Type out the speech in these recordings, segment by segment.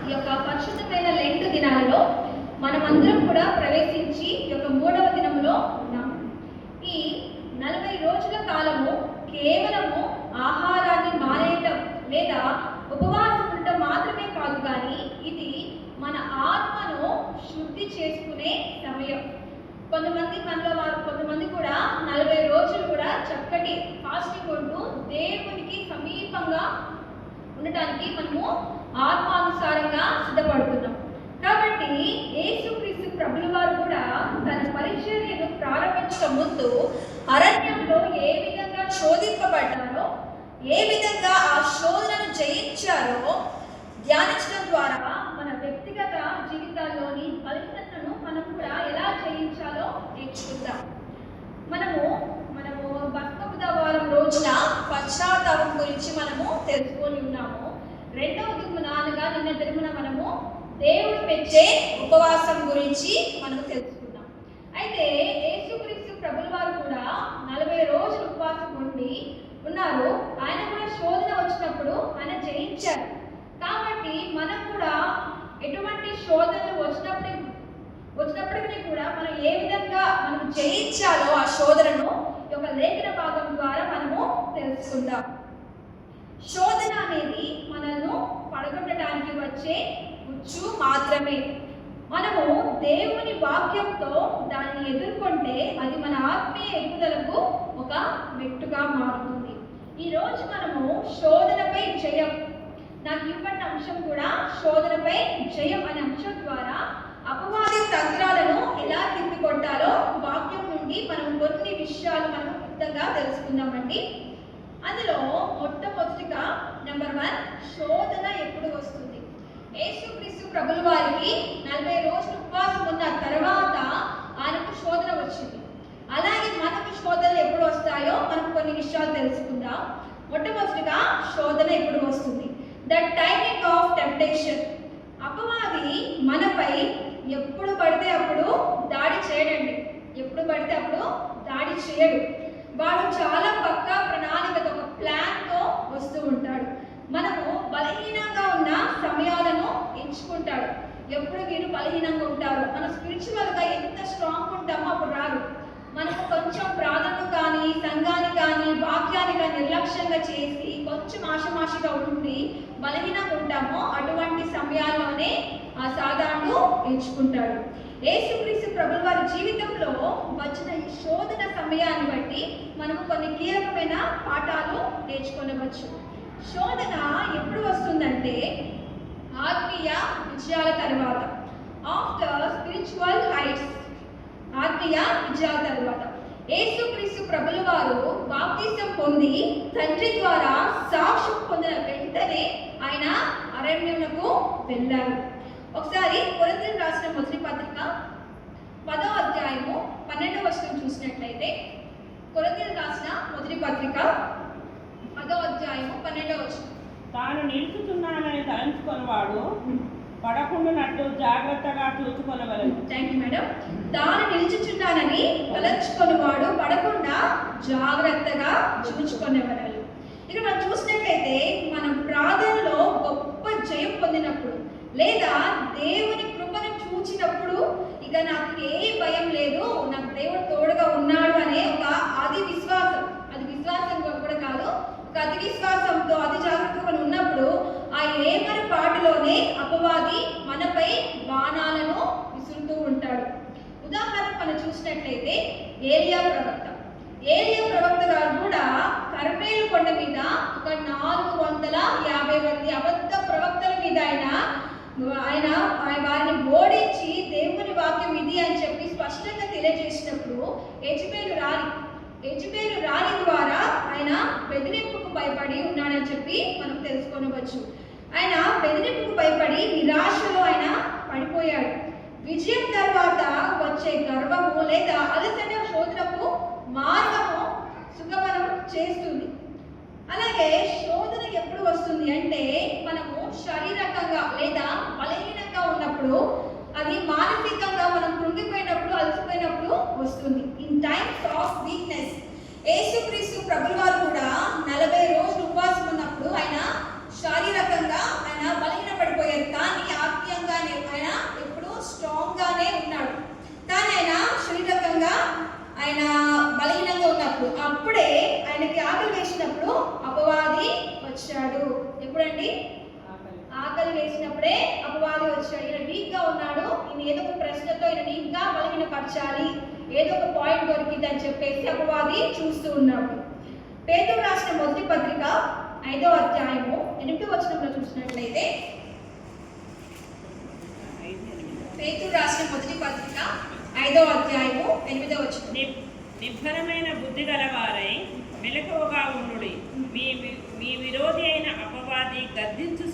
ఈ యొక్క పరిశుద్ధమైన లెంట్ దినాలలో మనమందరం కూడా ప్రవేశించి ఈ యొక్క 3వ దినములో ఉన్నాము. ఈ 40 రోజుల కాలము కేవలము ఆహారాన్ని మానేయటం లేదా ఉపవాసం ఉండటం మాత్రమే కాదు, కానీ ఇది మన ఆత్మను శుద్ధి చేసుకునే సమయం. కొంతమంది కూడా 40 రోజులు కూడా చక్కటి ఫాస్టింగ్ ఉంటూ దేవునికి సమీపంగా ఉండటానికి మనము ఆత్మానుసారంగా సిద్ధపడుతున్నాం. కాబట్టి యేసుక్రీస్తు ప్రభుల వారు కూడా తన పరిచర్యను ప్రారంభించక ముందు అరణ్యంలో ఏ విధంగా శోధింపబడ్డారో, ఏ విధంగా ఆ శోధనను జయించారో ధ్యానించడం ద్వారా మన వ్యక్తిగత జీవితాల్లోని బలహీనతను మనం కూడా ఎలా జయించాలో నేర్చుకుందాం. మనము బతుకమ్మవారం రోజున పశ్చాత్తాపం గురించి మనము తెలుసుకొని ఉన్నాము. 2వ దినమున అనగా నిన్న దినమున మనము దేవుడు మెచ్చే ఉపవాసం గురించి మనము తెలుసుకున్నాం. అయితే యేసుక్రీస్తు ప్రభుల వారు కూడా 40 రోజులు ఉపవాసం ఉండి ఉన్నారు. ఆయన కూడా శోధన వచ్చినప్పుడు ఆయన జయించారు. కాబట్టి మనం కూడా ఎటువంటి శోధనలు వచ్చినప్పటికీ కూడా మనం ఏ విధంగా మనం జయించాలో ఆ శోధనను ఈ యొక్క లేఖన భాగం ద్వారా మనము తెలుసుకుందాం. శోధన అనేది మనల్ని పడగొట్టడానికి వచ్చే ఉచ్చు మాత్రమే. మనము దేవుని వాక్యంతో దాన్ని ఎదుర్కొంటే అది మన ఆత్మీయ ఎదుగుదలకు ఒక మెట్టుగా మారుతుంది. ఈరోజు మనము శోధనపై జయం, నాకు ఇవ్వబడిన అంశం కూడా శోధనపై జయం అనే అంశం ద్వారా అపవాది తంత్రాలను ఎలా తిప్పికొట్టాలో వాక్యం నుండి మనం కొన్ని విషయాలు మనం క్లుప్తంగా తెలుసుకుందామండి. అందులో మొట్టమొదటిగా నెంబర్ 1, శోధన ఎప్పుడు వస్తుంది? యేసుక్రీస్తు ప్రభుల వారికి 40 రోజులు ఉపవాసం ఉన్న తర్వాత ఆయనకు శోధన వచ్చింది. అలాగే మనకు శోధనలు ఎప్పుడు వస్తాయో మనం కొన్ని విషయాలు తెలుసుకుందాం. మొట్టమొదటిగా శోధన ఎప్పుడు వస్తుంది? The timing of temptation. అపవాది మనపై ఎప్పుడు పడితే అప్పుడు దాడి చేయడండి. ఎప్పుడు పడితే అప్పుడు దాడి చేయడు. వాడు చాలా పక్కా ప్రణాళికతో, ఒక ప్లాన్తో వస్తూ ఉంటాడు. మనము బలహీనంగా ఉన్న సమయాలను ఎంచుకుంటాడు. ఎప్పుడు వీరు బలహీనంగా ఉంటారు, మనం స్పిరిచువల్గా ఎంత స్ట్రాంగ్ ఉంటామో అప్పుడు రారు. మనకు కొంచెం ప్రార్థన కానీ, సంఘాన్ని కానీ, వాక్యాన్ని కానీ నిర్లక్ష్యంగా చేసి కొంచెం ఆశమాషగా ఉండి బలహీనంగా ఉంటామో అటువంటి సమయాల్లోనే ఆ సాతానుడు ఎంచుకుంటాడు. యేసుక్రీస్తు ప్రభుల వారి జీవితంలో వచ్చిన ఈ శోధన సమయాన్ని బట్టి మనము కొన్ని కీలకమైన పాఠాలు నేర్చుకోవచ్చు. శోధన ఎప్పుడు వస్తుందంటే ఆత్మీయ విజయాల తర్వాత, ఆఫ్టర్ స్పిరిచువల్ హైట్స్. ఆత్మీయ విజయాల తర్వాత యేసుక్రీస్తు ప్రభుల వారు బాప్తిసం పొంది తండ్రి ద్వారా సాక్ష్యం పొందిన వెంటనే ఆయన అరణ్యమునకు వెళ్ళారు. ఒకసారి కొరింథీయులకు రాసిన మొదటి పత్రిక 10వ అధ్యాయము 12వ వచనం చూసినట్లయితే, కొరింథీయులకు రాసిన మొదటి పత్రిక 10వ అధ్యాయము 12వ వచనం, తాను నిలుచుతున్నానని తలంచుకున్నవాడు పడకుండానట్టు జాగ్రత్తగా చూసుకొనవలెను. Thank you madam. తాను నిలుచుచున్నానని తలంచుకున్నవాడు పడకుండా జాగ్రత్తగా చూసుకొనవలెను. ఇక మనం చూసినట్లయితే మనం ప్రార్థనలో గొప్ప జయం పొందినప్పుడు లేదా దేవుని కృపను చూచినప్పుడు ఇక నాకు ఏ భయం లేదు, నాకు దేవుడు తోడుగా ఉన్నాడు అనే ఒక అది విశ్వాసంగా కూడా కాదు, ఒక అతి విశ్వాసంతో అతి జాగ్రత్తగా ఉన్నప్పుడు ఆ ఏమని పాటలోనే అపవాది మనపై బాణాలను విసురుతూ ఉంటాడు. ఉదాహరణ మనం చూసినట్లయితే ఏలియా ప్రవక్త గారు కూడా కర్మేలు కొండ మీద ఒక 450 మంది అబద్ధ ప్రవక్తల మీద ఆయన వారిని ఓడించి దేవుని వాక్యం ఇది అని చెప్పి స్పష్టంగా తెలియజేసినప్పుడు యెజబెలు రాణి ద్వారా ఆయన బెదిరింపుకు భయపడి ఉన్నాడని చెప్పి మనం తెలుసుకోవచ్చు. ఆయన బెదిరింపుకు భయపడి నిరాశలో ఆయన పడిపోయాడు. విజయం తర్వాత వచ్చే గర్వము లేదా అలసట శోధనకు మార్గము సుగమనం చేస్తుంది. అలాగే శోధన ఎప్పుడు వస్తుంది అంటే మనము శారీరకంగా లేదా బలహీనంగా ఉన్నప్పుడు, అది మానసికంగా మనం కృంగిపోయినప్పుడు, అలసిపోయినప్పుడు వస్తుంది. In times of weakness. యేసుక్రీస్తు ప్రభుల వారు కూడా 40 రోజులు ఉపవాసం ఉన్నప్పుడు ఆయన శారీరకంగా ఆయన బలహీన పడిపోయారు. మార్చాలి, ఏదో ఒక పాయింట్ దొరికింది అని చెప్పేసి అపవాది చూస్తూ ఉన్నాడు. పేతురు రాసిన మొదటి పత్రిక 5వ అధ్యాయము 8వ వచనంలో చూసినట్లయితే, పేతురు రాసిన మొదటి పత్రిక 5వ అధ్యాయము 8వ వచనం, నిబ్బరమైన బుద్ధి గలవారై మెలకువగా ఉండుడి. మీ విరోధి అయిన అపవాది గర్జించు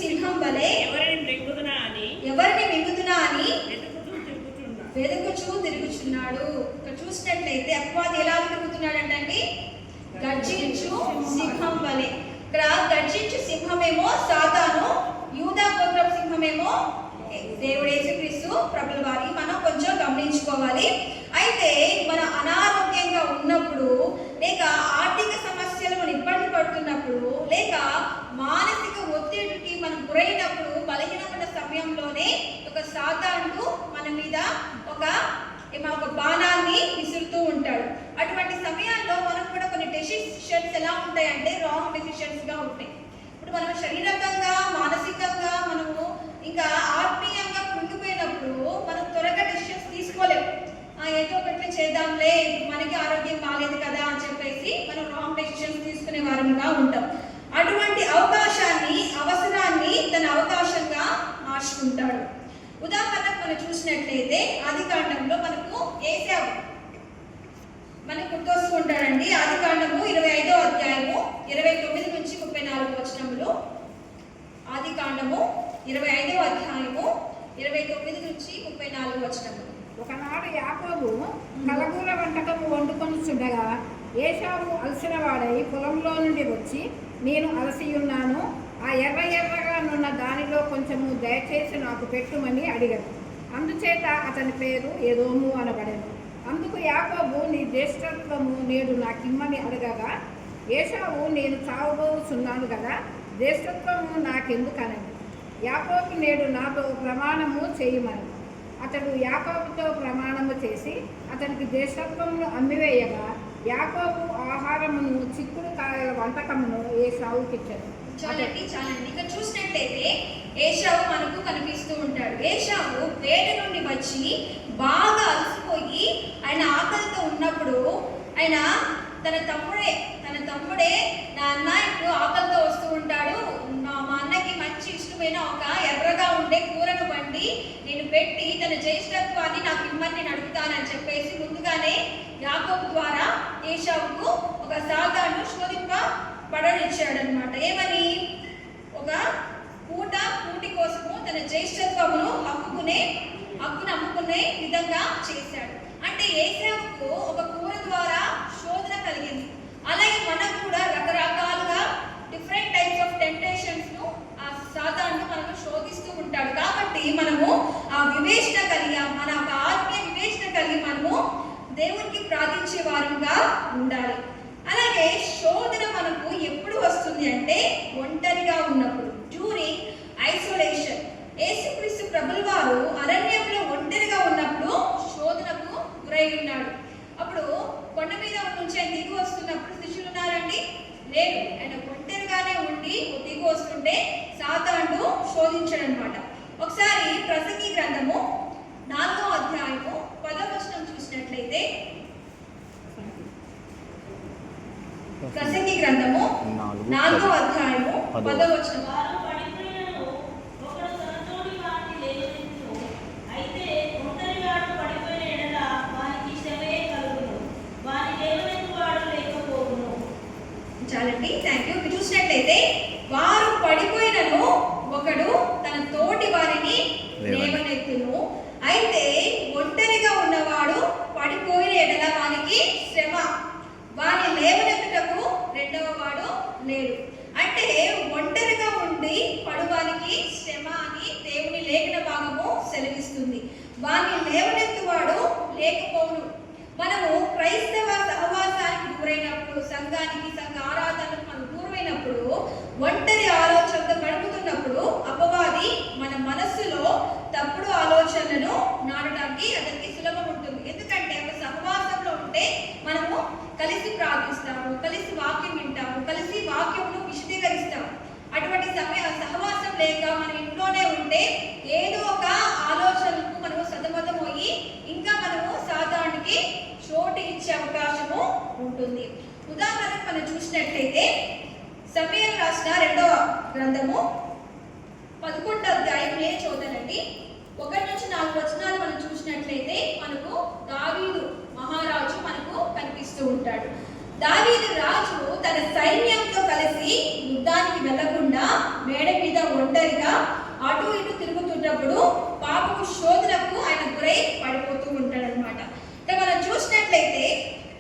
సింహం వలె ఎవరిని మృంగుదునా అని వెతుకుచూ తిరుగుచున్నాడు. ఇక్కడ చూసినట్లయితే అపవాది ఎలా తిరుగుతున్నాడంటే గర్జించు సింహం వలె. ఇక్కడ గర్జించు సింహమేమో సాతాను, యూదా గోత్రపు సింహమేమో దేవుడు యేసుక్రీస్తు ప్రభుల వారి. మనం కొంచెం గమనించుకోవాలి. అయితే మన అనారోగ్యంగా ఉన్నప్పుడు, లేక ఆర్థిక సమస్యలు మనం ఇబ్బంది పడుతున్నప్పుడు, లేక మానసిక ఒత్తిడికి మనం గురైనప్పుడు, బలహీనమైన సమయంలోనే ఒక సాతానుడు మన మీద ఒక బాణాన్ని విసురుతూ ఉంటాడు. అటువంటి సమయాల్లో మనకు కూడా కొన్ని డెసిషన్స్ ఎలా ఉంటాయంటే రాంగ్ డెసిషన్స్ గా ఉంటాయి. ఇప్పుడు మనం శారీరకంగా, మానసికంగా, మనము ఇంకా ఆత్మీయంగా కృంగిపోయినప్పుడు మనం త్వరగా డెసిషన్స్ తీసుకోలేము. ఏదో ఒకటి చేద్దాంలే, మనకి ఆరోగ్యం బాగాలేదు కదా అని చెప్పేసి మనం రాంగ్ డెసిషన్స్ తీసుకునే వారంగా ఉంటాం. అటువంటి అవసరాన్ని తన అవకాశంగా మార్చుకుంటాడు. ఉదాహరణకు మనం చూసినట్లయితే ఆదికాండంలో మనకు ఏశావు మనకు గుర్తొస్తూ ఉంటాడండి. ఆదికాండము 25వ అధ్యాయము 29 నుంచి 34 వచనములు. ఆదికాండము 25వ అధ్యాయము 29 నుంచి 34 వచనములు. ఒకనాడు యాకోబు కలగూర వంటకము వండుకొనుచుండగా ఏశావు అలసిన వాడై పొలంలో నుండి వచ్చి, నేను అలసియున్నాను, ఆ ఎర్రగా నున్న దానిలో కొంచెము దయచేసి నాకు పెట్టుమని అడిగాడు. అందుచేత అతని పేరు ఎదోము అనబడెను. అందుకు యాకోబు, నీ జ్యేష్ఠత్వము నేడు నాకిమ్మని అడగగా, ఏశావు, నేను చావబోతున్నాను కదా, జ్యేష్ఠత్వము నాకెందుకనని. యాకోబు, నేడు నాతో ప్రమాణము చేయమని. అతడు యాకోబుతో ప్రమాణము చేసి అతనికి జ్యేష్ఠత్వమును అమ్మివేయగా, యాకోబు ఆహారమును చిక్కుడు కాయల వంటకమును ఏశావుకి ఇచ్చాడు. చాలండి. ఇక్కడ చూసినట్లయితే ఏశావు మనకు కనిపిస్తూ ఉంటాడు. ఏశావు వేట నుండి వచ్చి బాగా అలసిపోయి ఆయన ఆకలితో ఉన్నప్పుడు ఆయన తన తమ్ముడే నా అన్న ఇప్పుడు ఆకలితో వస్తూ ఉంటాడు, మా అన్నకి మంచి ఇష్టమైన ఒక ఎర్రగా ఉండే కూరను వండి నేను పెట్టి తన జ్యేష్ఠత్వాన్ని నాకు ఇమ్మని నేను అడుగుతానని చెప్పేసి ముందుగానే యాకోబు ద్వారా ఏశావుకు ఒక సాతాను శోధింపబడనిచ్చాడనమాట. ఏమని? ఒక కూటి కోసము తన జ్యేష్ఠత్వమును హక్కును అమ్ముకునే విధంగా చేశాడు. అంటే ఏశావుకు ఒక కూర ద్వారా శోధన కలిగింది. అలాగే మనకు కూడా రకరకాలుగా డిఫరెంట్ టైప్స్ ఆఫ్ టెంప్టేషన్స్ ను ఆ సాతాను మనకు శోధిస్తూ ఉంటాడు. కాబట్టి మనము ఆ వివేచన కలిగి, మన ఆత్మీయ వివేచన కలిగి మనము దేవునికి ప్రార్థించే వారంగా ఉండాలి. అలాగే శోధన మనకు ఎప్పుడు వస్తుంది అంటే ఒంటరిగా ఉన్నప్పుడు, డ్యూరింగ్ ఐసోలేషన్. యేసుక్రీస్తు ప్రభుల వారు అరణ్యంలో ఒంటరిగా ఉన్నప్పుడు శోధనకు గురై ఉన్నాడు. అప్పుడు కొండ మీద నుంచి ఆయన దిగి వస్తున్నప్పుడు శిష్యులు ఉన్నారండి? లేదు. ఆయన ఒంటరిగానే ఉండి దిగి వస్తుంటే సాతానుడు శోధించాడనమాట. ఒకసారి ప్రసంగి గ్రంథము 4వ అధ్యాయము 10వ వచనం చూసినట్లయితే, ప్రసంగి గ్రంథము 4వ అధ్యాయము 10వ వచనం, చాలండి. Thank you. చూసినట్లయితే వారు పడిపోయినను ఒకడు తన తోటి వారిని లేవనెత్తును. అయితే ఒంటరిగా ఉన్నవాడు పడిపోయిన ఎడల వానికి శ్రమ, వాని లేవనెత్తుటకు రెండవ వాడు లేడు. అంటే ఒంటరిగా ఉండి పడువానికి శ్రమ అని దేవుని లేఖన భాగము సెలవిస్తుంది. వాని లేవనెత్తువాడు లేకపోవును. మనము క్రైస్తవ సహవాసానికి గురైనప్పుడు, సంఘానికి, సంఘ ఆరాధనకు మనం దూరమైనప్పుడు, ఒంటరి ఆలోచనతో గడుపుతున్నప్పుడు అపవాది మన మనస్సులో తప్పుడు ఆలోచనలను నాటడానికి అతనికి సులభం ఉంటుంది. ఎందుకంటే ఒక సహవాసంలో ఉంటే మనము కలిసి ప్రార్థిస్తాము, కలిసి వాక్యం వింటాము, కలిసి వాక్యమును విశదీకరిస్తాము. అటువంటి సహవాసం లేక మన ఇంట్లోనే ఉంటే ఏదో ఒక ఆలోచనలకు మనము చూసినట్లయితే సమూయేలు రాసిన 2వ గ్రంథము 11వ అధ్యాయం నేను చదువుతానండి. 1-4 వచనాలు మనం చూసినట్లయితే మనకు దావీదు మహారాజు మనకు కనిపిస్తూ ఉంటాడు. దావీదు రాజు తన సైన్యంతో కలిసి యుద్ధానికి వెళ్లకుండా మేడ మీద ఒంటరిగా అటు ఇటు తిరుగుతున్నప్పుడు పాపపు శోధనకు ఆయన గురై పడిపోతూ ఉంటాడనమాట. మనం చూసినట్లయితే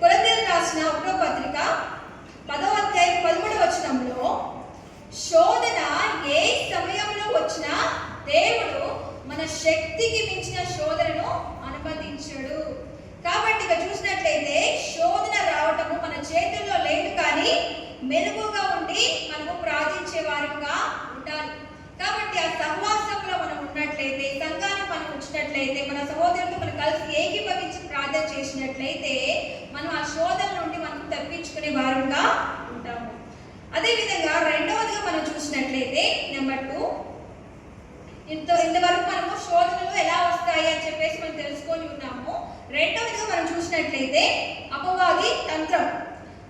కొరింథీయులకు రాసిన 1వ పత్రిక 10వ అధ్యాయం 13వ వచనంలో శోధన ఏ సమయంలో వచ్చినా దేవుడు మన శక్తికి మించిన శోధనను అనుమతించాడు. కాబట్టి ఇక చూసినట్లయితే శోధన రావటము మన చేతుల్లో లేదు, కానీ మెరుగుగా ఉండి మనము ప్రార్థించే వారంగా ఉండాలి. కాబట్టి ఆ సహవాసంలో మనం ఉన్నట్లయితే, సంఘాన్ని మనం ఉంచినట్లయితే, మన సహోదరులతో మనం కలిసి ఏకీభవించి ప్రార్థన చేసినట్లయితే మనం ఆ శోధన నుండి మనం తప్పించుకునే వారంగా ఉంటాము. అదేవిధంగా రెండవదిగా మనం చూసినట్లయితే నెంబర్ 2, ఇంతవరకు మనము శోధనలు ఎలా వస్తాయి అని చెప్పేసి మనం తెలుసుకొని ఉన్నాము. రెండవదిగా మనం చూసినట్లయితే అపవాది తంత్రం,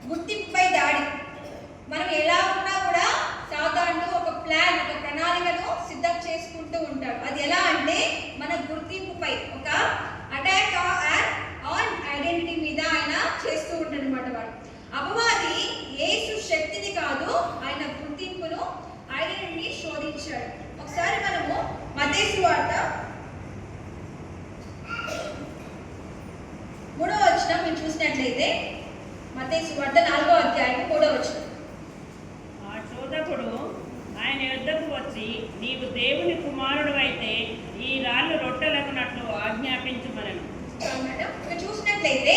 గుర్తింపుపై దాడి. మనం ఎలా ఉన్నా కూడా సాధారణ ఒక ప్లాన్, ఒక ప్రణాళికను సిద్ధం చేసుకుంటూ ఉంటాడు. అది ఎలా అంటే మన గుర్తింపుపై ఒక అటాక్ ఆన్ ఐడెంటిటీ మీద ఆయన చేస్తూ ఉంటాడు అనమాట. వాడు అపవాది యేసు శక్తిని కాదు, ఆయన గుర్తింపును, ఐడెంటిటీని శోధించాడు. ఒకసారి మనము మత్తయి సువార్త 3వ వచనం మీరు చూసినట్లయితే మత్తయి సువార్త 4వ అధ్యాయం 3వ వచనం. ఆ శోధకుడు ఆయన యొద్దకు వచ్చి, నీవు దేవుని కుమారుడు అయితే ఈ రాళ్ళు రొట్టెలకునట్లు ఆజ్ఞాపించుమనెను. ఇక్కడ చూసినట్లయితే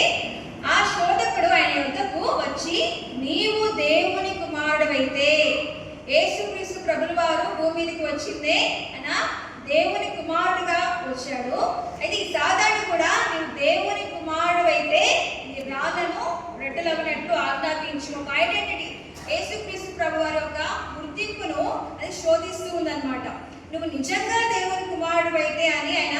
ఆ శోధకుడు ఆయన యొద్దకు వచ్చి, నీవు దేవుని కుమారుడవైతే, యేసుక్రీస్తు ప్రభుల వారు భూమి మీదకి వచ్చిందే ఆయన దేవుని కుమారుడుగా వచ్చాడు. అయితే ఈ సాధారణ కూడా నీవు దేవుని కుమారుడు అయితే ఈ రాళ్ళను రొట్టెలవనట్లు ఆజ్ఞాపించు. ఒక ఐడెంటిటీ, యేసుక్రీస్తు ప్రభు వారి యొక్క గుర్తింపును అది శోధిస్తూ ఉందన్నమాట. నువ్వు నిజంగా దేవుని కుమారుడు అయితే అని ఆయన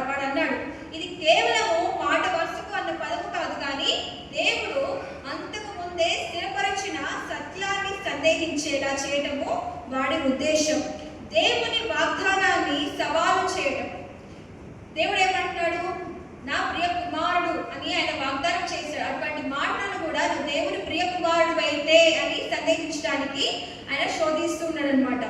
వాడు అన్నాడు. ఇది కేవలము మాట వరుసకు అన్న పదము కాదు, కానీ దేవుడు అంతకు ముందే స్థిరపరిచిన సత్యాన్ని సందేహించేలా చేయటము వాడి ఉద్దేశం. దేవుని వాగ్దానాన్ని సవాలు చేయటం. దేవుడు ఏమంటున్నాడు? నా ప్రియ కుమారుడు అని ఆయన వాగ్దానం చేశాడు. అటువంటి మాటలను కూడా నువ్వు దేవుని ప్రియ కుమారుడు అయితే అని సందేహించడానికి ఆయన శోధిస్తున్నాడు అనమాట.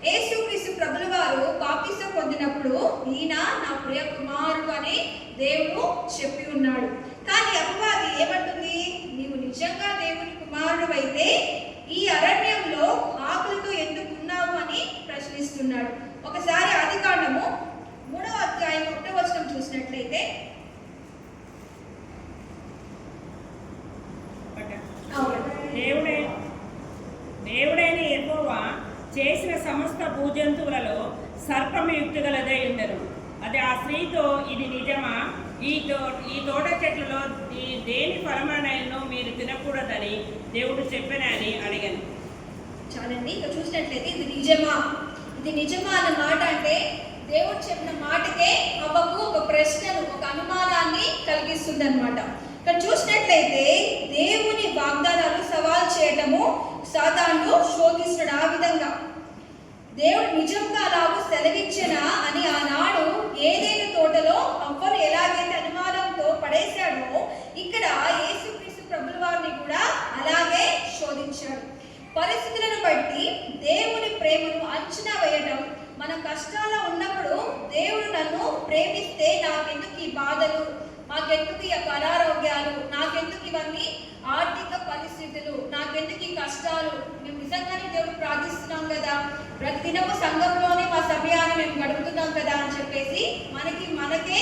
యేసుక్రీస్తు ప్రభుల వారు బాప్తిసం పొందినప్పుడు ఈయన నా ప్రియ కుమారుడు అని దేవుడు చెప్పి ఉన్నాడు. కానీ అపవాది ఏమంటుంది? నీవు నిజంగా దేవుని కుమారుడు అయితే ఈ అరణ్యంలో ఆకులతో ఎందుకు ఉన్నావు అని ప్రశ్నిస్తున్నాడు. ఒకసారి ఆదికాండము 3వ అధ్యాయం 1వ వచనం చూసినట్లయితే దేవుడైన యెహోవా చేసిన సమస్త భూజంతువులలో సర్పము యుక్తిగలదై ఉండెను. అది ఆ స్త్రీతో, ఇది నిజమా? ఈ తోట చెట్లలో దేని ఫలమునైనను మీరు తినకూడదని దేవుడు చెప్పానని అడిగాను. చాలండి. ఇక చూసినట్లయితే ఇది నిజమా అన్న మాట అంటే దేవుడు చెప్పిన మాటకే అవ్వకు ఒక ప్రశ్నను, ఒక అనుమానాన్ని కలిగిస్తుంది అనమాట. ఇక్కడ చూసినట్లయితే దేవుని వాగ్దానాలు సవాల్ చేయటము సాతాను శోధిస్తున్నాడు. ఆ విధంగా దేవుడు నిజంగా అలాగూ సెలవిచ్చెనా అని ఆనాడు ఏదైనా తోటలో అవ్వను ఎలాగైతే అనుమానంతో పడేశాడో ఇక్కడ యేసుక్రీస్తు ప్రభుల వారిని కూడా అలాగే శోధించాడు. పరిస్థితులను బట్టి దేవుని ప్రేమను అంచనా వేయడం. మన కష్టాల్లో ఉన్నప్పుడు దేవుడు నన్ను ప్రేమిస్తే నాకెందుకు ఈ బాధలు, నాకెందుకు ఈ అనారోగ్యాలు, నాకెందుకు ఇవన్నీ ఆర్థిక పరిస్థితులు, నాకెందుకు ఈ కష్టాలు, మేము నిజంగానే దేవుడు ప్రార్థిస్తున్నాం కదా, ప్రతిదినము సంఘంలోనే మా సమయాన్ని మేము గడుపుతున్నాం కదా అని చెప్పేసి మనకే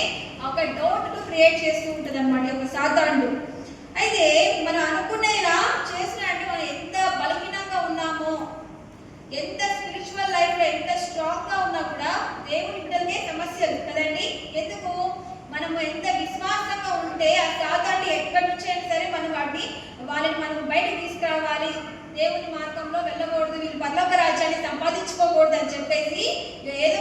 ఒక డౌట్ క్రియేట్ చేస్తూ ఉంటుంది అన్నమాట ఒక సాతానుడు. అయితే మనం అనుకునేలా చేసినట్టు మనం ఎంత బలహీనంగా ఉన్నామో, ఎంత స్పిరిచువల్ లైఫ్లో ఎంత స్ట్రాంగ్గా ఉన్నా కూడా దేవుని బిడ్డలకే సమస్యలు కదండి. ఎందుకు? మనము ఎంత విశ్వాసంగా ఉంటే ఆ సాతాన్ని ఎక్కడి నుంచి అయినా సరే వాళ్ళని మనం బయటకు తీసుకురావాలి, దేవుని మార్గంలో వెళ్ళకూడదు, వీళ్ళు పరలోక రాజ్యాన్ని సంపాదించుకోకూడదు అని చెప్పేసి ఏదో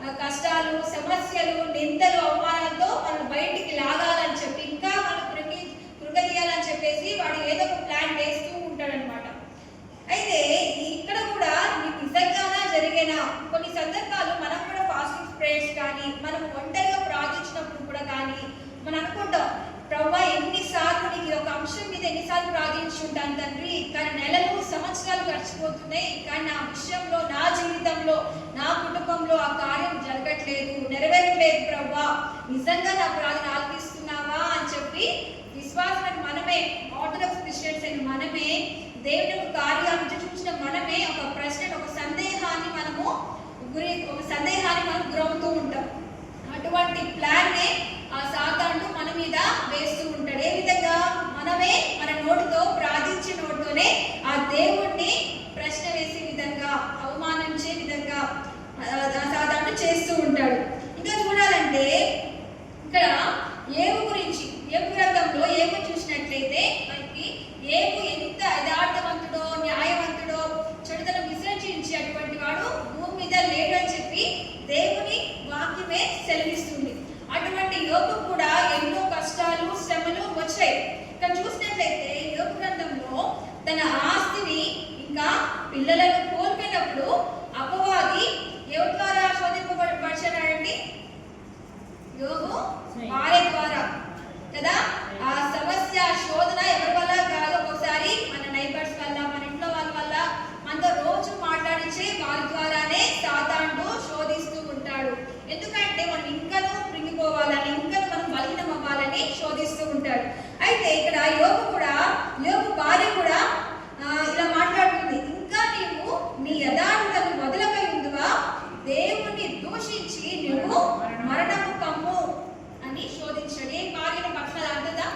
ఒక కష్టాలు, సమస్యలు, నిందలు, అవమానాలతో మనం బయటికి లాగాలని చెప్పి ఇంకా మనం కృంగదీయాలని చెప్పేసి వాడు ఏదో ఒక ప్లాన్ వేస్తూ ఉంటాడనమాట. కొన్ని సందర్భాలు మనం కూడా ఫాస్టింగ్ ప్రేయర్స్ కానీ మనం ఒంటరిగా ప్రార్థించినప్పుడు కూడా కానీ మనం అనుకుంటాం, ప్రభువా ఎన్నిసార్లు నీకు ఒక అంశం మీద ఎన్నిసార్లు ప్రార్థించుంటాను తండ్రి, కానీ నెలలు సంవత్సరాలు గడిచిపోతున్నాయి, కానీ నా విషయంలో నా జీవితంలో నా కుటుంబంలో ఆ కార్యం జరగట్లేదు, నెరవేరట్లేదు ప్రభువా, నిజంగా నా ప్రార్థన ఆలకిస్తున్నావా అని చెప్పి విశ్వాసాన్ని మనమే, ఆర్థడాక్స్ క్రిస్టియన్స్ అని మనమే, దేవుని యొక్క కార్యాలను చూసిన మనమే ఒక ప్రశ్న, ఒక సందేహాన్ని మనం గురవుతూ ఉంటాం. అటువంటి ప్లాన్నే ఆ సాతానుడు మన మీద వేస్తూ ఉంటాడు. ఏ విధంగా? మనమే మన నోటితో ప్రార్థించే నోటితోనే ఆ దేవుణ్ణి ప్రశ్న వేసే విధంగా, అవమానించే విధంగా సాతానుడు చేస్తూ ఉంటాడు. ఇంకా చూడాలంటే ఇక్కడ ఏవు గురించి, ఏవు గ్రంథంలో ఏవు చూసినట్లయితే మనకి ఏవు ఎంత యథార్థవంతుడో, న్యాయవంతుడో, చెడుతనం విసర్జించి అటువంటి వాడు భూమి మీద లేడు అని చెప్పి దేవుని వాక్యమే సెలవిస్తుంది. అటువంటి యోగు కూడా ఎన్నో కష్టాలు, శ్రమలు వచ్చాయి. ఇక్కడ చూసినట్లయితే యోగు గ్రంథంలో తన ఆస్తిని ఇంకా పిల్లలను కోల్పోయినప్పుడు అపవాది ఎవరి ద్వారా శోధింపబడిచాడండి? యోగు భార్య ద్వారా కదా. ఆ సమస్య శోధన ఎవరి వల్ల కాదు, ఒకసారి మన నైబర్స్ వల్ల, మన ఇంట్లో వాళ్ళ వల్ల, మనతో రోజు మాట్లాడించే వారి ద్వారానే సాతానుడు శోధిస్తూ ఉంటాడు. ఎందుకంటే మనం ఇంకనూ కృంగిపోవాలని, ఇంకనూ మనం బలహీనం అవ్వాలని శోధిస్తూ ఉంటాడు. అయితే ఇక్కడ యోగు భార్య కూడా ఇలా మాట్లాడుతుంది, ఇంకా నీవు నీ యథార్థతను వదలక ఉందువా, దేవుణ్ణి దూషించి నువ్వు మరణము కమ్ము అని శోధించాడు. ఏ భార్యను పక్కన అర్థదా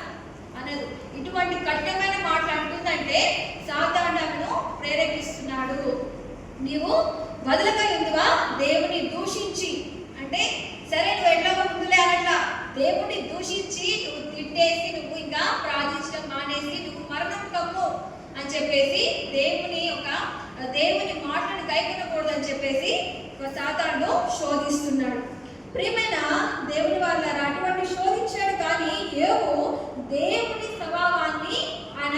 అనదు. ఇటువంటి కఠినమైన మాట్లాడుతుందంటే సాతానుడును ప్రేరేపిస్తున్నాడు. నీవు వదలక ఉందువా, దేవుని దూషించి, అంటే సరే నువ్వు ఎట్లా ముందులే అనట్లా, దేవుణ్ణి దూషించి నువ్వు తిట్టేసి, నువ్వు ఇంకా ప్రార్థించడం మానేసి నువ్వు మరణం కమ్ము అని చెప్పేసి దేవుని మాటను కైకొనకూడదు అని చెప్పేసి సాతానుడు శోధిస్తున్నాడు. ప్రియమైన దేవుని వాళ్ళారా, అటువంటి శోధించాడు, కానీ యోగు దేవుని స్వభావాన్ని ఆయన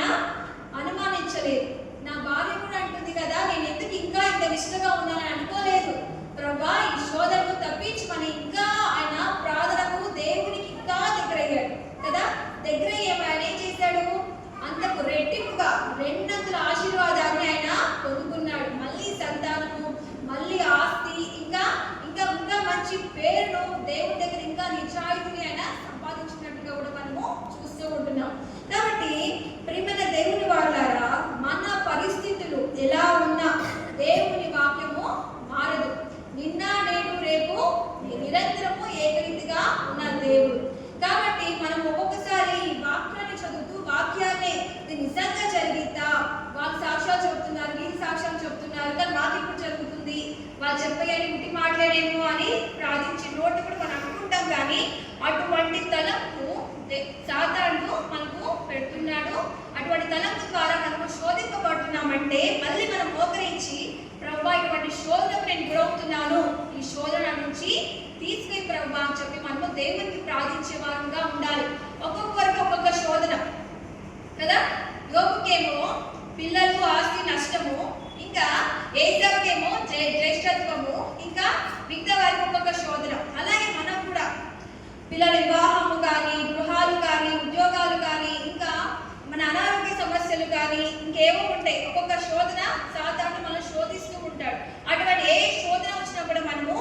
అనుమానించలేదు. నా భార్య కూడా అంటుంది కదా, నేను ఎందుకు ఇంకా ఇంత నిష్ఠగా ఉన్నానని అనుకోలేదు. ప్రభా ఈ శోధనను తప్పించమని ఇంకా ఆయన ప్రార్థనకు దేవునికి ఇంకా దగ్గరయ్యాడు కదా. దగ్గరయ్యాడు, ఆయన ఏం చేశాడు? అంతకు రెట్టింపుగా రెండంతుల ఆశీర్వాదాన్ని ఆయన పొందుకున్నాడు. మళ్ళీ సంతానము, మళ్ళీ ఆస్తి, ఇంకా ఇంకా ఇంకా మంచి పేరును దేవుడి దగ్గర ఇంకా నిజాయితీని ఆయన సంపాదించినట్టుగా కూడా మనము చూస్తూ ఉంటున్నాం. కాబట్టి ప్రియమైన దేవుని వాళ్ళారా, మన పరిస్థితులు ఎలా ఉన్నా దేవుని వాక్యము మారదు. నిన్న నేడు రేపు నిరంతరము ఏకరీతిగా ఉన్న దేవుడు. కాబట్టి మనం ఒక్కొక్కసారి ఈ వాక్యాన్ని చదువుతూ వాక్యాన్ని నిజంగా జరిగిద్దా, వాళ్ళు సాక్ష్యాలు చెప్తున్నారు, వీళ్ళు సాక్ష్యాలు చెప్తున్నారు, కానీ మాకు ఇప్పుడు జరుగుతుంది, వాళ్ళు చెప్పేయని ముట్టి మాట్లాడేమో అని ప్రార్థించే నోటి కూడా మనం అనుకుంటాం. కానీ అటువంటి తలంపు సాతానుడు మనకు పెడుతున్నాడు. అటువంటి తలంపు ద్వారా మనము శోధింపబడుతున్నామంటే మళ్ళీ మనం మోకరించి, ప్రభువా ఇటువంటి శోధనకు నేను గురవుతున్నాను, ఈ శోధన నుంచి తీసుకుని ప్రభువా అని చెప్పి మనము దేవునికి ప్రార్థించే వారంగా ఉండాలి. ఒక్కొక్కరికి ఒక్కొక్క శోధన కదా. యోగుకేమో పిల్లలు, ఆస్తి నష్టము, ఇంకా ఏసావుకేమో జ్యేష్ఠత్వము, ఇంకా మిగతా వారికి ఒక్కొక్క శోధన. అలాగే మనం కూడా పిల్లల వివాహము కానీ, గృహాలు కానీ, ఉద్యోగాలు కానీ, ఇంకా మన అనారోగ్య సమస్యలు కానీ, ఇంకేవో ఉంటాయి. ఒక్కొక్క శోధన సాతానుడు మనం శోధిస్తూ ఉంటాడు. అటువంటి ఏ శోధన వచ్చినప్పుడు మనము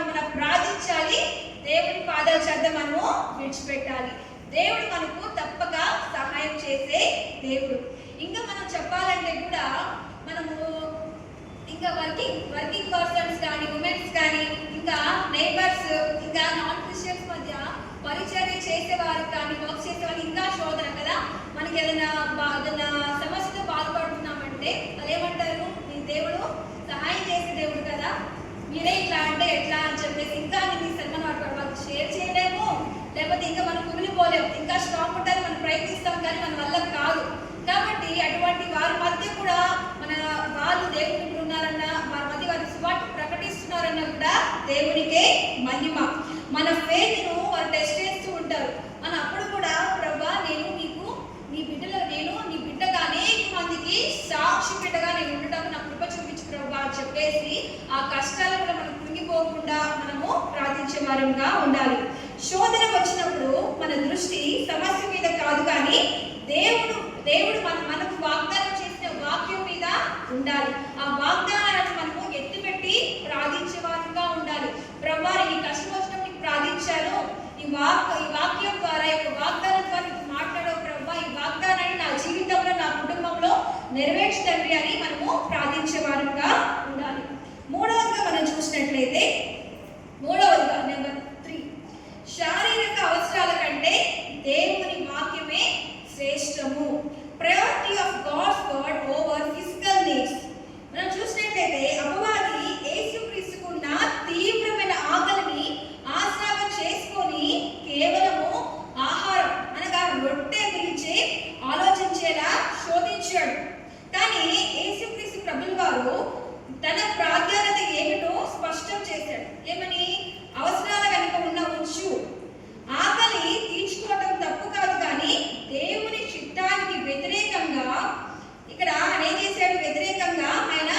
మనం ప్రార్థించాలి, దేవుని పాదాల చెంత మనము విడిచిపెట్టాలి. దేవుడు మనకు తప్పక సహాయం చేసే దేవుడు. ఇంకా మనం చెప్పాలంటే కూడా మనము ఇంకా వర్కింగ్ పర్సన్స్ కానీ, ఉమెన్స్ కానీ, ఇంకా నైబర్స్, ఇంకా నాన్ క్రిస్టియన్స్ మధ్య పరిచర్య చేసేవారు కానీ, వర్క్ చేసేవారు ఇంకా శోధన కదా. మనకి ఏదైనా సమస్యతో బాధపడుతున్నామంటే వాళ్ళు ఏమంటారు? నీ దేవుడు సహాయం చేసే దేవుడు కదా, మీరే ఇట్లా అంటే ఎట్లా అని చెప్పేసి ఇంకా నీ సన్మానం వాళ్ళకి షేర్ చేయలేము, లేకపోతే ఇంకా మనం కుమిలిపోలేము. ఇంకా స్ట్రాంగ్ ఉంటారు, మనం ప్రయత్నిస్తాం, కానీ మన వల్ల కాదు. కాబట్టి అటువంటి వారి మధ్య కూడా వాళ్ళు దేవునికి ఉన్నారన్న, వారి మధ్య వారి సువార్త ప్రకటిస్తున్నారన్న కూడా దేవునికే మహిమ. మన ఫెయిత్ను వారు టెస్ట్ చేస్తూ ఉంటారు. మనం అప్పుడు కూడా ప్రభా నేను నీకు నీ బిడ్డగా అనేక మందికి సాక్షి బిడ్డగా నేను ఉండటం నా కృప చూపించు ప్రభా అని చెప్పే వదిలేసి ఆ కష్టాలు కూడా మనం కృంగిపోకుండా మనము ప్రార్థించే వారంగా ఉండాలి. శోధన వచ్చినప్పుడు మన దృష్టి సమస్య మీద కాదు కానీ దేవుడు మనకు వాగ్దానం చేసిన వాక్యం మీద ఉండాలి. ఆ వాగ్దానాలను మనము ఎత్తిపెట్టి ప్రార్థించే వారంగా ఉండాలి. ప్రభువా, ఈ కష్టం వచ్చినప్పుడు నీకు ప్రార్థించాను, ఈ వాక్యం ద్వారా, ఈ వాగ్దానం ద్వారా నీకు మాట్లాడవు ప్రభువా, ఈ వాగ్దానాన్ని నా జీవితంలో, నా కుటుంబంలో నెరవేర్చు తండ్రి అని మనము ప్రార్థించే వారంగా ఉండాలి. మూడవదిగా మనం చూసినట్లయితే, మూడవదిగా నెంబర్ 3, శారీరక అవసరాల కంటే దేవుని వాక్యమే శ్రేష్టము. Priority of God's word over physical needs. మనం చూసినట్లయితే అపవాది యేసుక్రీస్తుకున్న తీవ్రమైన ఆకలిని ఆసరాగా చేసుకొని కేవలము ఆహారం అనగా రొట్టె గురించి ఆలోచించేలా శోధించాడు. కానీ యేసుక్రీస్తు ప్రభుల వారు తన ప్రాధాన్యత ఏమిటో స్పష్టం చేశాడు. ఏమని? అవసరాల వెనుక ఉన్న ఉంచు. ఆకలి తీర్చుకోవటం తప్పు కాదు, కానీ దేవుని చిత్తానికి వ్యతిరేకంగా ఇక్కడ ఆయన ఏం చేశాడు? వ్యతిరేకంగా ఆయన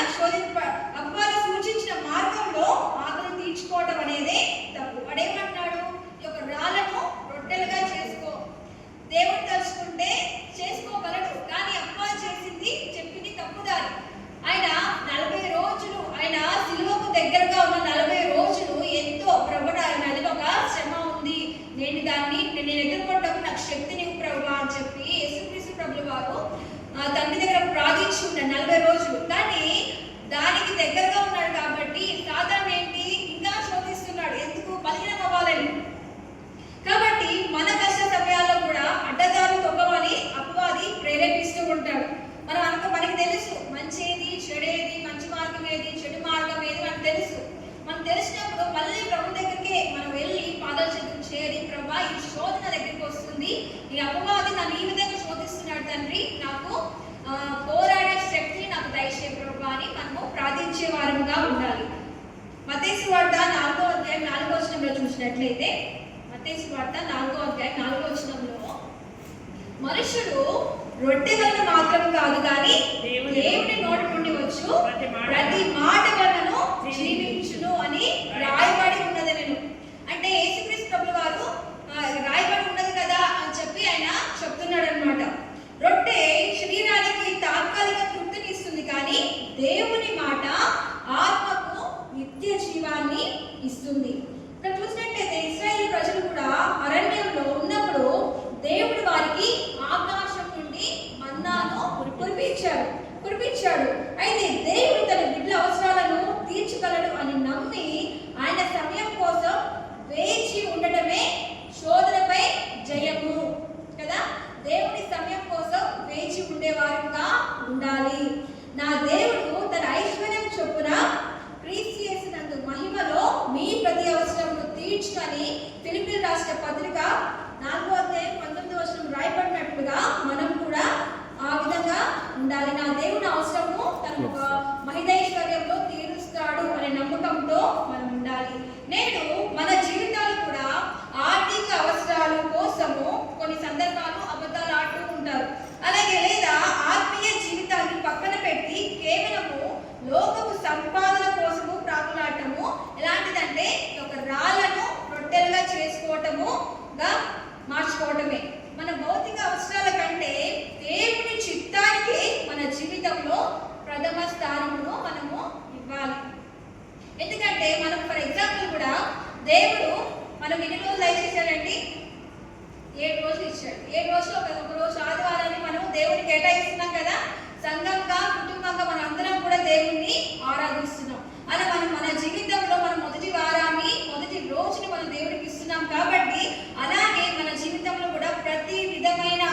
అపవాది సూచించిన మార్గంలో ఆకలి తీర్చుకోవటం అనేది తప్పు. వాడేమంటున్నాడు? ఈ యొక్క రాళ్లను రొట్టెలుగా చేసుకో. దేవుడు తలుచుకుంటే చేసుకోగలడు, కానీ అపవాది చెప్పింది తప్పుదారి. ఆయన 40 రోజులు, ఆయన సిలువకు దగ్గరగా ఉన్న 40 రోజులు ఎంతో ప్రభువా, అది ఒక శ్రమ ఉంది, నేను ఎదుర్కొంటాను, నాకు శక్తిని ప్రభువా అని చెప్పి యేసుక్రీస్తు ప్రభుల వారు తండ్రి దగ్గర ప్రార్థించి ఉన్నాడు 40 రోజులు. కానీ దానికి దగ్గరగా ఉన్నాడు కాబట్టి సాధారణ ఏంటి? ఇంకా శోధిస్తున్నాడు. ఎందుకు? బలహీనం అవ్వాలని. కాబట్టి మన కష్ట సమయాల్లో కూడా అడ్డదారులు తొక్కమని అపవాది ప్రేరేపిస్తూ ఉంటాడు. మనకి తెలుసు మంచి ఏది, చెడేది, మంచి మార్గం ఏది, చెడు మార్గం ఏది మనకు తెలుసు. మనకు తెలిసినప్పుడు మళ్ళీ ప్రభు దగ్గరికి మనం వెళ్ళి పాదాల చేతులు చేరి, ప్రభా, ఈ శోధన దగ్గరికి వస్తుంది, ఈ అపవాది నన్ను ఈ విధంగా శోధిస్తున్నాడు తండ్రి, నాకు పోరాడే శక్తిని నాకు దయచే ప్రభా అని మనము ప్రార్థించే వారంగా ఉండాలి. మత్తయి సువార్త 4వ అధ్యాయం 4వ వచనంలో చూసినట్లయితే, మత్తయి సువార్త 4వ అధ్యాయం 4వ వచనంలో, మనుషుడు రొట్టె వలన మాత్రం కాదు కానీ దేవుని నోటి నుండి వచ్చు ప్రతి మాట వలన జీవించును అని రాయబడి ఉన్నది. నేను అంటే యేసుక్రీస్తు ప్రభుల వారు రాయబడి ఉన్నది కదా అని చెప్పి ఆయన చెప్తున్నాడు అనమాట. రొట్టె శరీరానికి తాత్కాలిక తృప్తిని ఇస్తుంది, కానీ దేవుని మాట ఆత్మకు నిత్య జీవాన్ని ఇస్తుంది. ఇక్కడ చూసినట్లయితే ఇశ్రాయేలు ప్రజలు కూడా అరణ్యంలో ఉన్నప్పుడు దేవుడు వారికి ఆకాశం నుండి మన్నాను కురిపించాడు. అయితే దేవుడు తన బిడ్డల అవసరాలను తీర్చగలడు అని నమ్మి ఆయన సమయం కోసం వేచి ఉండటమే శోధనపై జయము కదా. దేవుని సమయం కోసం వేచి ఉండేవారుగా ఉండాలి. నా దేవుడు తన ఐశ్వర్యం చొప్పున క్రీస్తు యేసునందు మహిమలో మీ ప్రతి అవసరమును తీర్చుకొని ఫిలిప్పీయులకు రాసిన పత్రిక 4వ అధ్యాయం 19వ వచనం రాయబడినట్లుగా మనం కూడా ఆ విధంగా ఉండాలి. నా దేవుని అవసరము తన మహిమైశ్వర్యంలో తీరుస్తాడు అనే నమ్మకంతో మనం ఉండాలి. నేడు మన జీవితాలు కూడా ఆర్థిక అవసరాల కోసము కొన్ని సందర్భాలు అబద్ధాలు ఆడుతూ ఉంటారు. అలాగే లేదా ఆత్మీయ జీవితాన్ని పక్కన పెట్టి కేవలము లోకపు సంపాదన కోసము ప్రాకులాడటము ఎలాంటిదంటే ఒక రాళ్లను రొట్టెలుగా చేసుకోవటముగా మార్చుకోవటమే. మన భౌతిక అవసరాల కంటే దేవుని చిత్తానికి మన జీవితంలో ప్రథమ స్థానమును మనము ఇవ్వాలి. ఎందుకంటే మనం ఫర్ ఎగ్జాంపుల్ కూడా దేవుడు మనం ఎన్ని రోజులు దయచేశాడండి? 7 రోజులు ఇచ్చాడు. 7 రోజులు ఒక రోజు ఆదివారాన్ని మనం దేవునికి కేటాయిస్తున్నాం కదా. సంఘంగా, కుటుంబంగా మనం అందరం కూడా దేవుణ్ణి ఆరాధిస్తున్నాం. అలా మనం మన జీవితంలో మనం మొదటి వారాన్ని, మొదటి రోజుని మనం దేవుడికి ఇస్తున్నాం. కాబట్టి అలాగే మన జీవితంలో కూడా ప్రతి విధమైన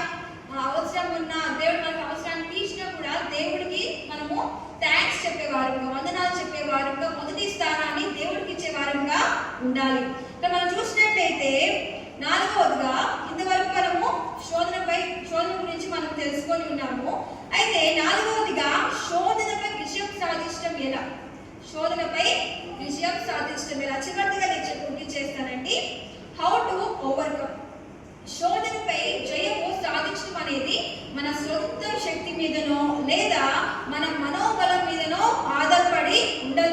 అవసరం ఉన్న దేవుడు మనకు అవసరాన్ని తీర్చినా కూడా దేవుడికి మనము థ్యాంక్స్ చెప్పేవారుగా, వందనాలు చెప్పేవారుగా, మొదటి స్థానాన్ని దేవుడికి ఇచ్చేవారుగా ఉండాలి. ఇక్కడ మనం చూసినట్లయితే 4వదిగా ఇంతవరకు మనము శోధన గురించి మనం తెలుసుకొని ఉన్నాము. అయితే 4వదిగా శోధనపై విజయం సాధించడం ఎలా? శోధనపై విజయం సాధించడం ఎలా? చివరిగా నేను పూర్తి చేస్తానండి. How to overcome. శోధనపై జయము సాధించడం అనేది మన సొంత శక్తి మీదనో లేదా మన మనోబలం మీదనో ఆధారపడి ఉండదు.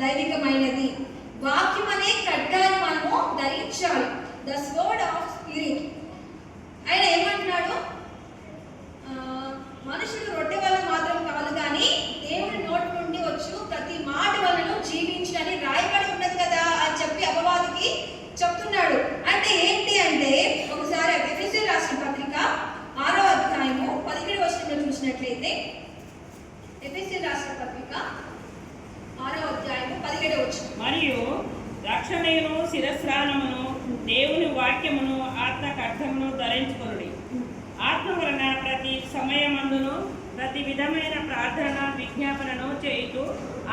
దైవికమైనది. వాక్యం అనే ఖడ్గాన్ని మనము ధరించాలి. The sword of spirit. ఆయన ఏమంటున్నాడు? మనుషులు రొట్టె వల్ల మాత్రం కాదు కానీ దేవుడి నోటి నుండి వచ్చు ప్రతి మాట వలన జీవించని రాయబడి ఉన్నది కదా అని చెప్పి అపవాదికి చెప్తున్నాడు. అంటే ఏంటి అంటే, ఒకసారి ఎఫెసీయులకు రాసిన పత్రిక 6వ అధ్యాయము 17వ వచనంలో చూసినట్లయితే, ఎఫెసీయులకు రాసిన పత్రిక 6వ అధ్యాయము 17వ వచనం. మరియు రక్షణను శిరస్నానమును దేవుని వాక్యమును ఆత్మ ఖడ్గమును ధరించుకొనుడి. ఆత్మ వలన ప్రతి సమయమందును ప్రతి విధమైన ప్రార్థన విజ్ఞాపనను చేయుతూ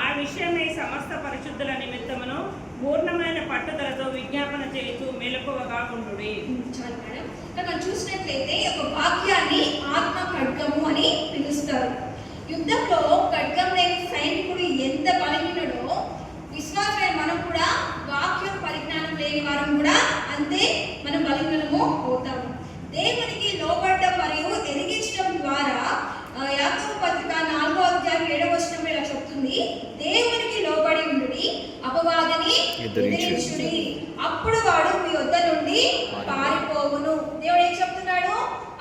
ఆ విషయమై సమస్త పరిశుద్ధుల నిమిత్తమును పూర్ణమైన పట్టుదలతో విజ్ఞాపన చేస్తూ మెలకువగా ఉండుడి. చాలు మేడం. మనం చూసినట్లయితే ఒక వాక్యాన్ని ఆత్మ ఖడ్గము అని పిలుస్తారు. యుద్ధంలో ఖడ్గం లేని సైనికుడు ఎంత బలహీనుడో, విశ్వాసమైన మనం కూడా వాక్యం పరిజ్ఞానం లేని వారం కూడా అంతే మనం బలహీనము అవుతాము. దేవునికి లోబడడం మరియు ఎదిగించడం ద్వారా యాకోబు పత్రిక 4వ అధ్యాయం 7వ వచనంలో ఇలా చెప్తుంది, దేవునికి లోబడి ఉండుడి, అపవాదిని ఎదిరించుడి, అప్పుడు వాడు మీ వద్ద నుండి పారిపోవును. దేవుడు ఏం చెప్తున్నాడు?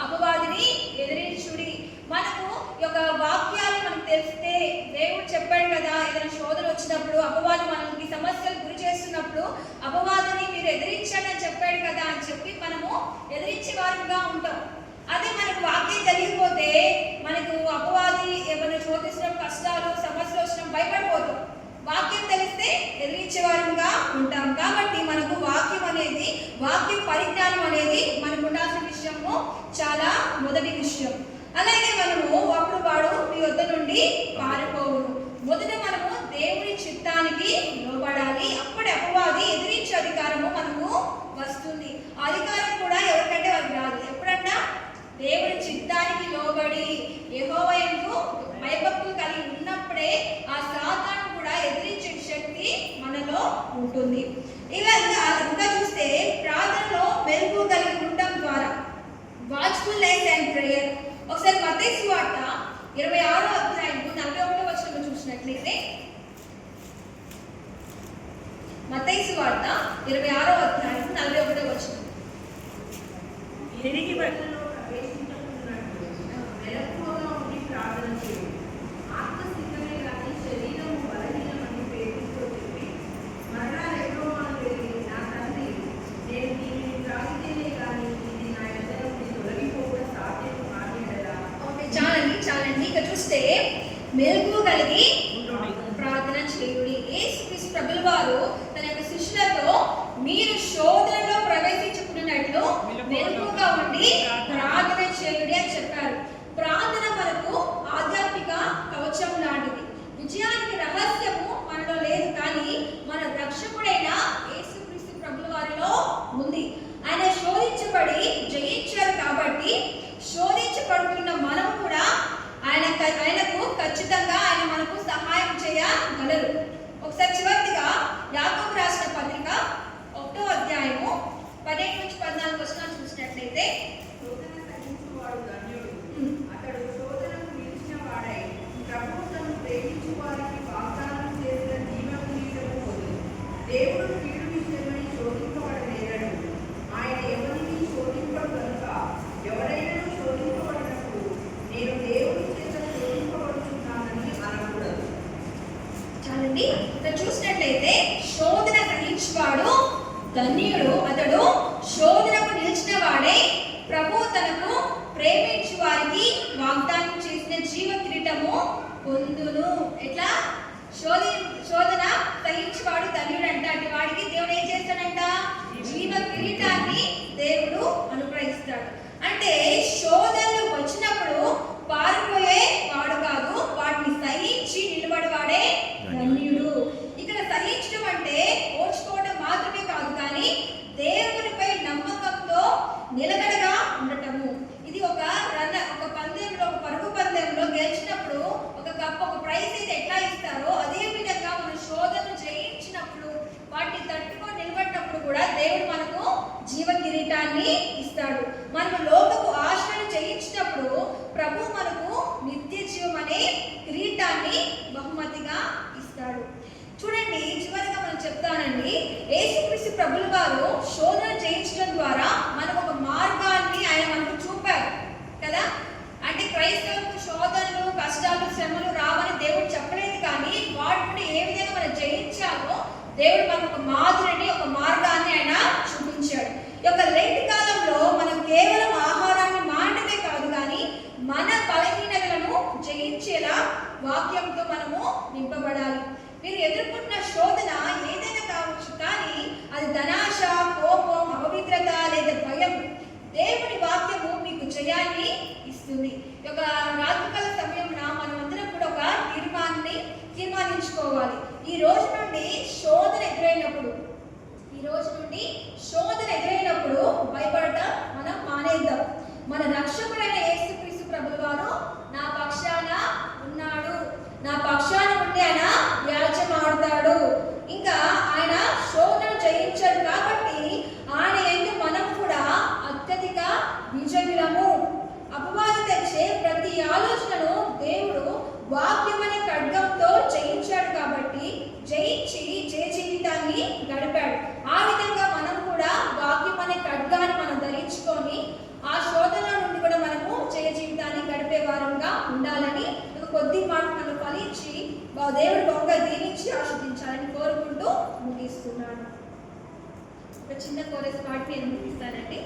అపవాదిని ఎదిరించుడి. మనకు యొక్క వాక్యాలు మనకు తెలిస్తే, దేవుడు చెప్పాడు కదా, ఏదైనా శోధన వచ్చినప్పుడు, అపవాది మనకి సమస్యలు గురి చేస్తున్నప్పుడు అపవాదిని మీరు ఎదిరించండి అని చెప్పాడు కదా అని చెప్పి మనము ఎదిరించే వారుగా ఉంటాం. అదే మనకు వాక్యం తెలియకపోతే మనకు అపవాది ఏమైనా శోధించడం, కష్టాలు సమస్యలు వచ్చిన భయపడిపోతాం. వాక్యం తెలిస్తే ఎదిరించే వారుగా ఉంటాం. కాబట్టి మనకు వాక్యం అనేది, వాక్య పరిజ్ఞానం అనేది మనకు ఉండాల్సిన విషయము చాలా మొదటి విషయం. అలాగే మనము అప్పుడు వాడు మీ వద్ద నుండి పారిపోవును. మొదట మనము దేవుని చిత్తానికి లోబడాలి. అప్పుడే అపవాది ఎదిరించే అధికారము మనకు వస్తుంది. అధికారం కూడా ఎవరికంటే వాళ్ళకి రాదు. ఎప్పుడంటే దేవుని చిత్తానికి లోబడి యెహోవా యందు భయభక్తులు కలిగి ఉన్నప్పుడే ఆ సాతాను కూడా ఎదిరించే శక్తి మనలో ఉంటుంది. ఇంకా చూస్తే ప్రార్థనలో మెరుగు కలిగి ఉండటం ద్వారా, వాచ్ఫుల్ లైఫ్ అండ్ ప్రేయర్. ఒకసారి మత్తయి సువార్త 26వ అధ్యాయము 41వ వచనంలో చూసినట్లయితే, మత్తయి సువార్త 26వ అధ్యాయం 41వ వచనం. ఎదిగి బట్టలో ప్రవేశించుకున్నట్టు మెలకువగా ఉండి ప్రార్థన చేయండి. ఆత్మస్థితమే కానీ శరీరము బలహీనమని ప్రేమిస్తూ చెప్పి, మరణాలు ఎన్నో మనకు నా తండ్రి, నేను దీనిని త్రాగితేనే కానీ ఇది నా యొద్ద నుండి తొలగిపోవడం సాధ్యం కానియడలా. చాలండి. ఇక చూస్తే మెలకువ కలిగి ప్రార్థన చేయుడి. యేసుక్రీస్తు ప్రభుల వారు తన యొక్క శిష్యులతో మీరు శోధనలో ప్రవేశించుకున్నట్లు మెలకువగా ఉండి ప్రార్థన చేయుడి అని చెప్పారు. ప్రార్థన మనకు ఆధ్యాత్మిక కవచం లాంటిది. విజయానికి రహస్యము మనలో లేదు, కానీ మన రక్షకుడైన యేసుక్రీస్తు ప్రభుల వారిలో ఉంది. ఆయన శోధించబడి జయించారు కాబట్టి శోధించబడుతున్న మనం కూడా ఆయనకు ఖచ్చితంగా ఆయన మనకు సహాయం చేయగలరు. ఒకసారి చివరిగా యాకోబు రాసిన పత్రిక 1వ అధ్యాయము 17 నుంచి 14 వచనాలు చూసినట్లయితే, శోధన సహించువాడు ధన్యుడు, అతడు శోధనకు నిలిచిన వాడై ప్రభువు తను ప్రేమించు వారికి వాగ్దానం చేసిన జీవకిరీటము పొందును. దేవుడు కీడు విషయమై శోధింపబడలేడు, ఆయన ఎవరిని శోధింపడు కనుక ఎవరైనా శోధింపబడినప్పుడు నేను దేవుని చేత శోధింపబడుతున్నానని అనకూడదు. చాలండి. ఇక్కడ చూసినట్లయితే శోధన సహించువాడు ధన్యుడు, అతడు శోధనకు నిలిచిన వాడే ప్రభువు తనకు ప్రేమించు వారికి వాగ్దానం చేసిన జీవ కిరీటము పొందును. ఎట్లా? శోధన సహించువాడు ధన్యుడు అంట. అంటే వాడికి దేవుడు ఏం చేస్తాడంట? జీవ కిరీటాన్ని దేవుడు అనుగ్రహిస్తాడు. అంటే శోధనలు వచ్చినప్పుడు పారిపోయే వాడు కాదు, వాటిని సహించి నిలబడేవాడే ధన్యుడు. ఇక్కడ సహించడం అంటే ఓర్చుకోవడం మాత్రమే కాదు, కానీ దేవునిపై నమ్మకంతో నిలకడగా ఉండటము. ఇది ఒక పందెంలో, ఒక పరుగు పందెంలో గెలిచినప్పుడు ఒక కప్, ఒక ప్రైజ్ అయితే ఎట్లా ఇస్తారో అదే విధంగా మన శోధనను జయించినప్పుడు, వాటిని తట్టుకొని నిలబడినప్పుడు కూడా దేవుడు మనకు జీవ కిరీటాన్ని ఇస్తాడు. మనకు లోకపు ఆశ ప్రభుల వారు శోధన జయించడం ద్వారా మనకు ఒక మార్గాన్ని ఆయన మనకు చూపారు కదా. అంటే క్రైస్తవులకు శోధనలు, కష్టాలు, శ్రమలు రావని దేవుడు చెప్పలేదు, కానీ వాటిని ఏ విధంగా మనం జయించాలో దేవుడు మనకు ఒక మాదిరిని, ఒక మార్గాన్ని ఆయన చూపించాడు. ఈ యొక్క లెంట్ కాలంలో మనం కేవలం ఆహారాన్ని మాటమే కాదు, కానీ మన బలహీనతలను జయించేలా వాక్యంతో మనము నింపబడాలి. మీరు ఎదుర్కొంటున్న శోధన ఏదైనా కావచ్చు, కానీ అది ధనాశ, కోపం, అపవిత్రత లేదా భయం, దేవుని వాక్యము మీకు జయాన్ని ఇస్తుంది. ఈ యొక్క రాత్రికాల సమయంలో మనమందరం కూడా ఒక తీర్మానించుకోవాలి. ఈ రోజు నుండి శోధన ఎదురైనప్పుడు భయపడటం మనం మానేద్దాం. మన రక్షకుడైన యేసుక్రీస్తు ప్రభుల వారు నా పక్షాన ఉన్నాడు, నా పక్షాన ఉండి ఆయన వ్యాజ్యమాడుతాడు. ఇంకా ఆయన శోధన జయించాడు కాబట్టి ఆయన యందు మనం కూడా అత్యధిక విజయులము. అపవాది తెచ్చే ప్రతి ఆలోచనను దేవుడు వాక్యం అనే ఖడ్గంతో జయించాడు కాబట్టి జయించి జయ జీవితాన్ని గడిపాడు. ఆ విధంగా మనం కూడా వాక్యం అనే ఖడ్గాన్ని మనం ధరించుకొని ఆ శోధన నుండి కూడా మనము జయ జీవితాన్ని గడిపే వారంగా ఉండాలని కొద్ది మాటలను ఫలించి దేవుడు బహుగా దీవించి ఆశీర్వదించాలని కోరుకుంటూ ముగిస్తున్నాను. ఒక చిన్న కోరస్ పాట నేను ముగిస్తానండి.